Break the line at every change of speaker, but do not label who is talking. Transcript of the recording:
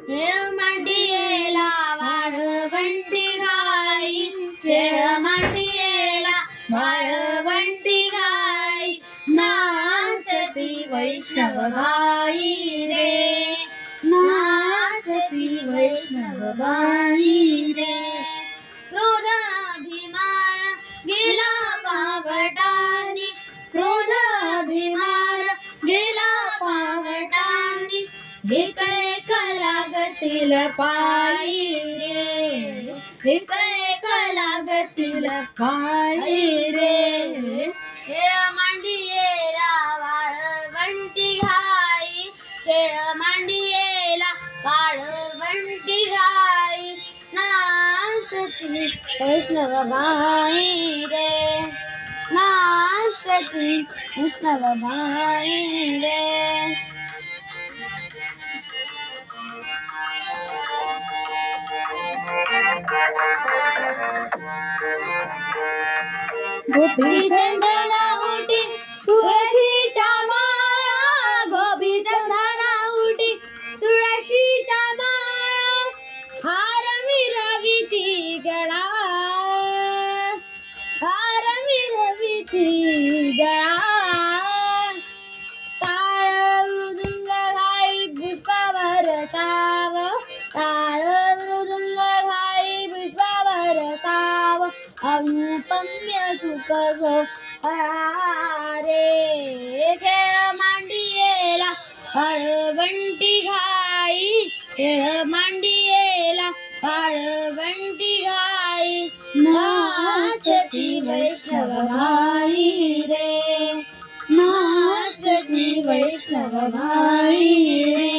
खेळ मांडियेला वाळवंटी गाई, खेळ मांडियेला वाळवंटी गाई, नाचती वैष्णव बाई रे, नाचती वैष्णव बाई रे. क्रोधाभिमान गेला पावटांनी, क्रोधाभिमान गेला पावटांनी, एक लागतील पाळी रे, एक लागतील पाळी रे. खेळ मांडियेला वाळवंटी गाई, खेळ मांडियेला वाळवंटी गाई, नाचती वैष्णव बाई रे, नाचती वैष्णव बाई रे. गोपी चंदना उटी तुळशीच्या माळा, गोपी चंदना उटी तुळशीच्या माळा, हार मिरविती गळा, हार मिरविती गळा. टाळ मृदुंग गाई पुष्पावर साव, टाळ मृदुंग गाई पुष्पावर साव, अनुपम्य सुख रे. खेळ मांडियेला वाळवंटी गाई, खेळ मांडियेला वाळवंटी गाई, नाचती वैष्णव बाई रे, नाचती वैष्णव बाई रे.